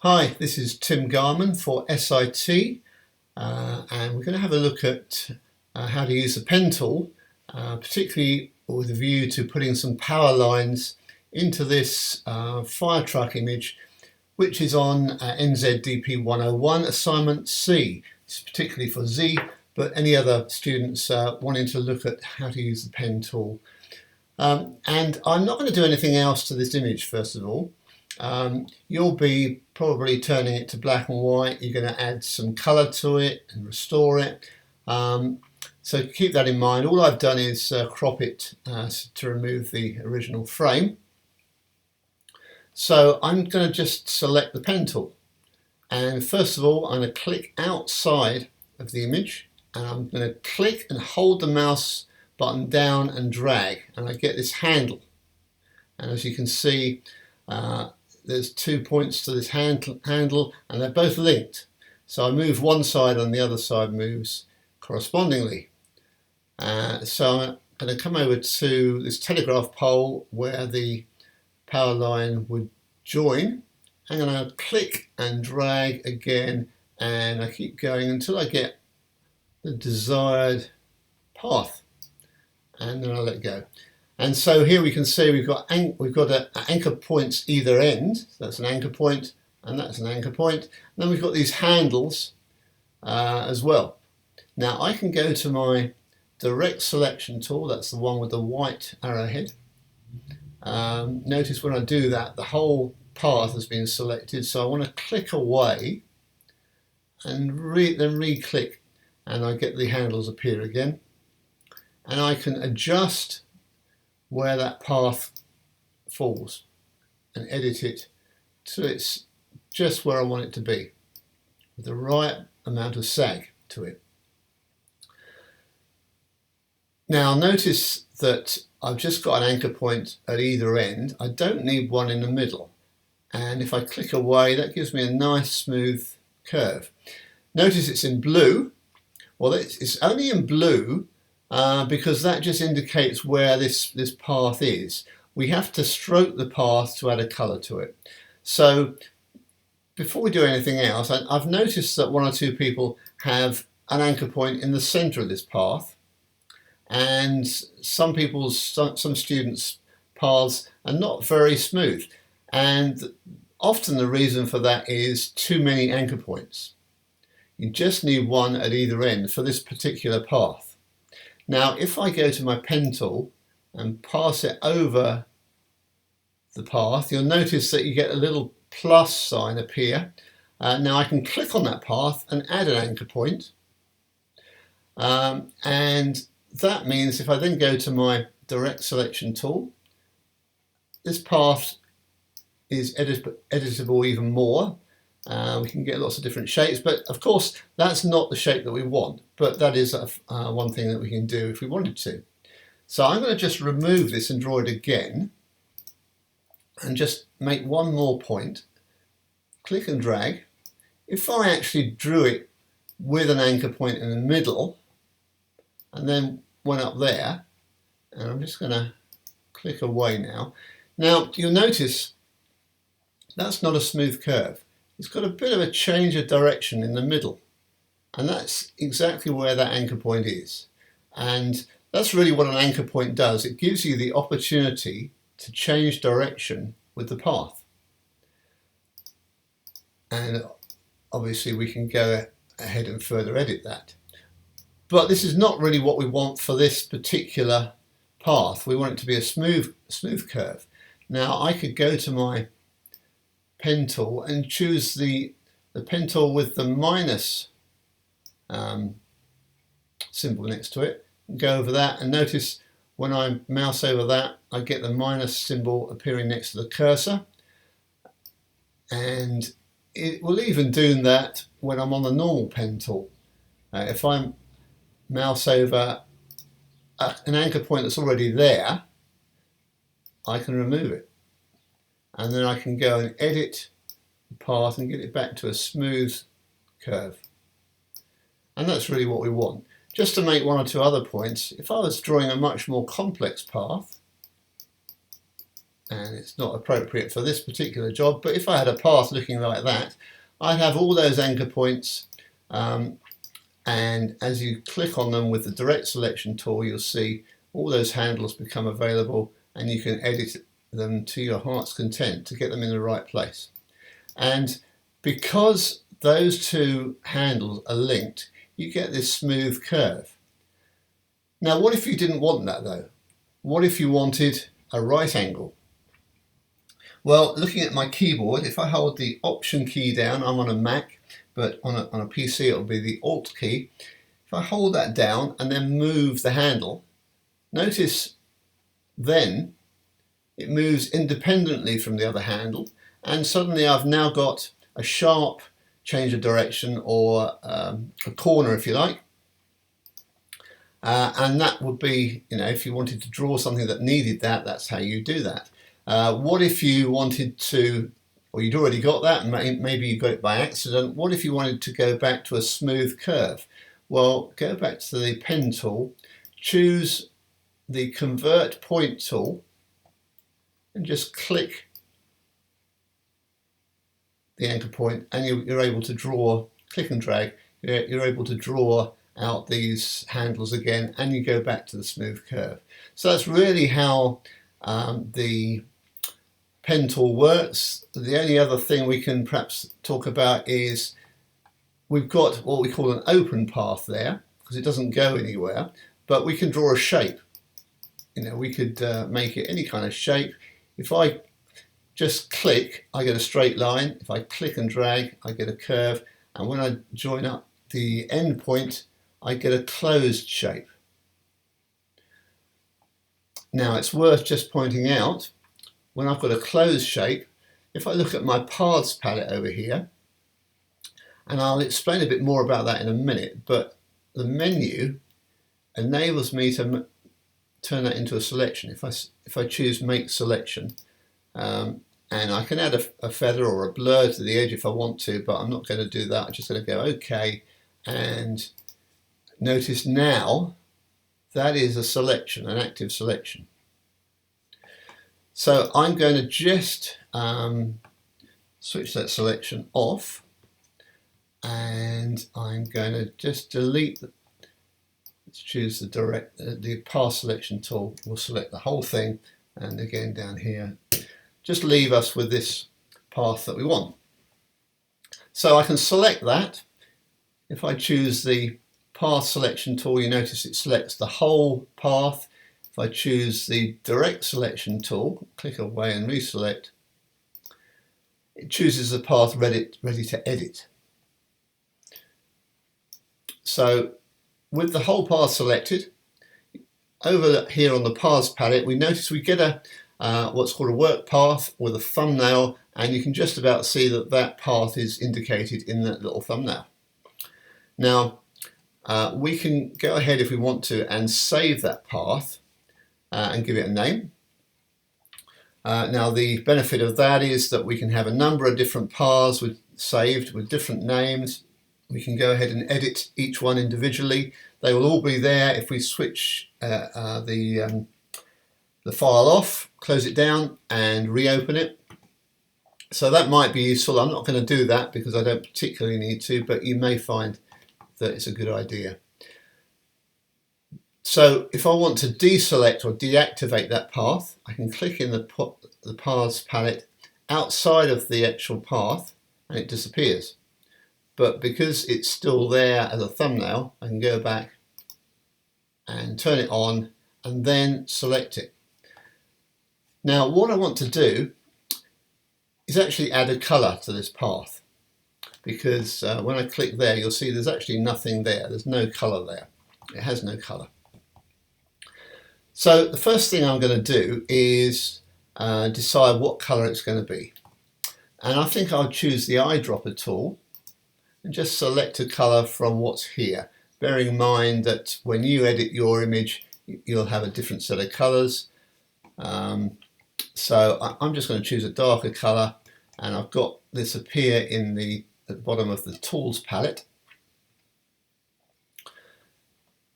Hi, this is Tim Garman for SIT, and we're going to have a look at how to use the pen tool, particularly with a view to putting some power lines into this fire truck image, which is on NZDP101 assignment C. It's particularly for Z, but any other students wanting to look at how to use the pen tool. And I'm not going to do anything else to this image first of all. You'll be probably turning it to black and white. You're going to add some colour to it and restore it. So keep that in mind. All I've done is crop it to remove the original frame. So I'm going to just select the pen tool. And first of all, I'm going to click outside of the image. And I'm going to click and hold the mouse button down and drag. And I get this handle. And as you can see, there's 2 points to this handle and they're both linked. So I move one side and the other side moves correspondingly. So I'm going to come over to this telegraph pole where the power line would join. I'm going to click and drag again, and I keep going until I get the desired path, and then I'll let go. And so here we can see we've got anchor points either end. So that's an anchor point and that's an anchor point. And then we've got these handles as well. Now I can go to my direct selection tool. That's the one with the white arrowhead. Notice when I do that, the whole path has been selected. So I want to click away and then re-click, and I get the handles appear again. And I can adjust where that path falls and edit it so it's just where I want it to be, with the right amount of sag to it. Now notice that I've just got an anchor point at either end. I don't need one in the middle, and if I click away, that gives me a nice smooth curve. Notice it's in blue. Well, it's only in blue because that just indicates where this path is. We have to stroke the path to add a colour to it. So before we do anything else, I've noticed that one or two people have an anchor point in the centre of this path, and some students' paths are not very smooth, and often the reason for that is too many anchor points. You just need one at either end for this particular path. Now, if I go to my pen tool and pass it over the path, you'll notice that you get a little plus sign appear. Now I can click on that path and add an anchor point. And that means if I then go to my direct selection tool, this path is editable even more. We can get lots of different shapes, but of course that's not the shape that we want, but that is one thing that we can do if we wanted to. So I'm going to just remove this and draw it again and just make one more point, click and drag. If I actually drew it with an anchor point in the middle and then went up there, and I'm just going to click away now. Now you'll notice that's not a smooth curve. It's got a bit of a change of direction in the middle, and that's exactly where that anchor point is. And that's really what an anchor point does. It gives you the opportunity to change direction with the path. And obviously we can go ahead and further edit that. But this is not really what we want for this particular path. We want it to be a smooth curve. Now I could go to my pen tool and choose the pen tool with the minus symbol next to it, and go over that, and notice when I mouse over that I get the minus symbol appearing next to the cursor, and it will even do that when I'm on the normal pen tool. If I mouse over an anchor point that's already there, I can remove it. And then I can go and edit the path and get it back to a smooth curve. And that's really what we want. Just to make one or two other points, if I was drawing a much more complex path, and it's not appropriate for this particular job, but if I had a path looking like that, I'd have all those anchor points, and as you click on them with the direct selection tool, you'll see all those handles become available, and you can edit them to your heart's content to get them in the right place. And because those two handles are linked, you get this smooth curve. Now, what if you didn't want that though? What if you wanted a right angle? Well, looking at my keyboard, if I hold the Option key down, I'm on a Mac, but on a PC it'll be the Alt key. If I hold that down and then move the handle, notice then it moves independently from the other handle, and suddenly I've now got a sharp change of direction, or a corner if you like. And that would be, if you wanted to draw something that needed that, that's how you do that. What if you wanted to, or you'd already got that, and maybe you got it by accident. What if you wanted to go back to a smooth curve? Well, go back to the pen tool, choose the Convert Point tool, and just click the anchor point, and you're able to draw, click and drag, you're able to draw out these handles again, and you go back to the smooth curve. So that's really how the pen tool works. The only other thing we can perhaps talk about is we've got what we call an open path there, because it doesn't go anywhere, but we can draw a shape. We could make it any kind of shape. If I just click, I get a straight line. If I click and drag, I get a curve. And when I join up the end point, I get a closed shape. Now, it's worth just pointing out, when I've got a closed shape, if I look at my paths palette over here, and I'll explain a bit more about that in a minute, but the menu enables me to turn that into a selection. If I choose Make Selection, and I can add a feather or a blur to the edge if I want to, but I'm not going to do that. I'm just going to go OK, and notice now that is a selection, an active selection. So I'm going to just switch that selection off, and I'm going to just delete the, let's choose the path selection tool. We'll select the whole thing, and again down here, just leave us with this path that we want. So I can select that. If I choose the path selection tool, you notice it selects the whole path. If I choose the direct selection tool, click away and reselect, it chooses the path ready to edit. So with the whole path selected, over here on the paths palette, we notice we get a what's called a work path with a thumbnail, and you can just about see that that path is indicated in that little thumbnail. Now, we can go ahead if we want to and save that path and give it a name. Now, the benefit of that is that we can have a number of different paths saved with different names. We can go ahead and edit each one individually. They will all be there if we switch the file off, close it down and reopen it. So that might be useful. I'm not going to do that because I don't particularly need to, but you may find that it's a good idea. So if I want to deselect or deactivate that path, I can click in the paths palette outside of the actual path and it disappears. But because it's still there as a thumbnail, I can go back and turn it on and then select it. Now, what I want to do is actually add a colour to this path, because when I click there, you'll see there's actually nothing there. There's no colour there. It has no colour. So the first thing I'm going to do is decide what colour it's going to be. And I think I'll choose the eyedropper tool and just select a colour from what's here, bearing in mind that when you edit your image, you'll have a different set of colours. So I'm just going to choose a darker colour, and I've got this appear in at the bottom of the tools palette.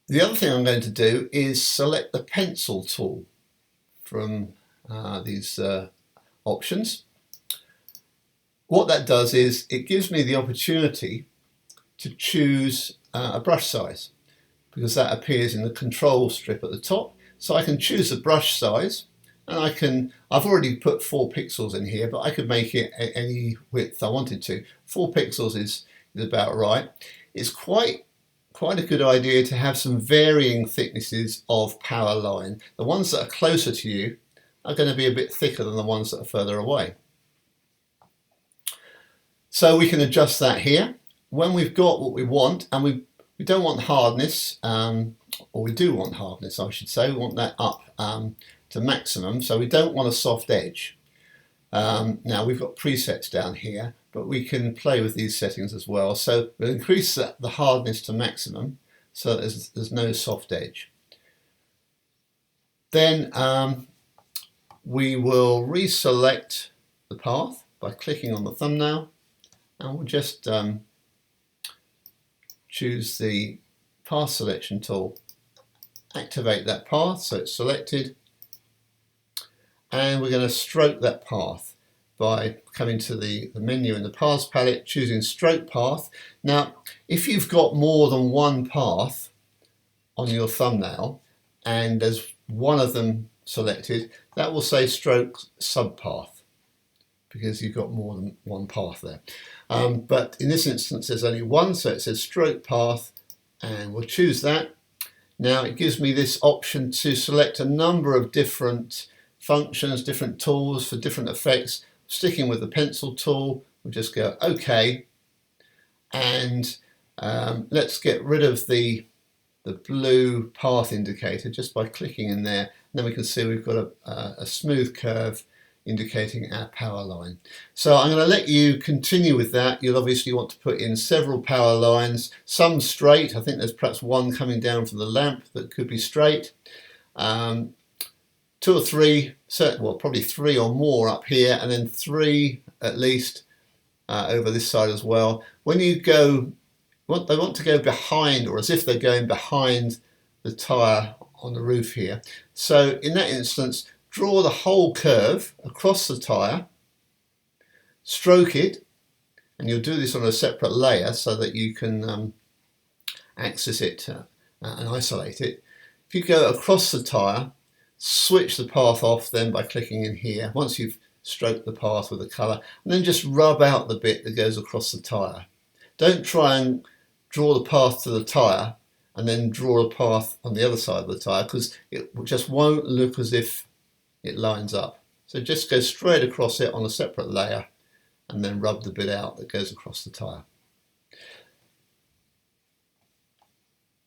The other thing I'm going to do is select the pencil tool from these options. What that does is it gives me the opportunity to choose a brush size, because that appears in the control strip at the top. So I can choose the brush size, and I've already put 4 pixels in here, but I could make it any width I wanted to. 4 pixels is about right. It's quite a good idea to have some varying thicknesses of power line. The ones that are closer to you are going to be a bit thicker than the ones that are further away. So we can adjust that here. When we've got what we want, and we don't want hardness, or we do want hardness, I should say. We want that up to maximum, so we don't want a soft edge. Now we've got presets down here, but we can play with these settings as well. So we'll increase the hardness to maximum, so that there's no soft edge. Then we will reselect the path by clicking on the thumbnail, and we'll just choose the path selection tool, activate that path so it's selected, and we're going to stroke that path by coming to the menu in the paths palette, choosing stroke path. Now if you've got more than one path on your thumbnail and there's one of them selected, that will say stroke subpath, because you've got more than one path there. But in this instance there's only one, so it says stroke path, and we'll choose that. Now it gives me this option to select a number of different functions, different tools for different effects. Sticking with the pencil tool, we'll just go OK, and let's get rid of the blue path indicator just by clicking in there. And then we can see we've got a smooth curve indicating our power line. So I'm going to let you continue with that. You'll obviously want to put in several power lines, some straight. I think there's perhaps one coming down from the lamp that could be straight. 2 or 3, well probably 3 or more up here, and then 3 at least over this side as well. When you go, they want to go behind, or as if they're going behind the tyre on the roof here. So in that instance, draw the whole curve across the tyre, stroke it, and you'll do this on a separate layer so that you can access it and isolate it. If you go across the tyre, switch the path off then by clicking in here once you've stroked the path with the colour, and then just rub out the bit that goes across the tyre. Don't try and draw the path to the tyre and then draw a path on the other side of the tyre, because it just won't look as if it lines up. So just go straight across it on a separate layer and then rub the bit out that goes across the tyre.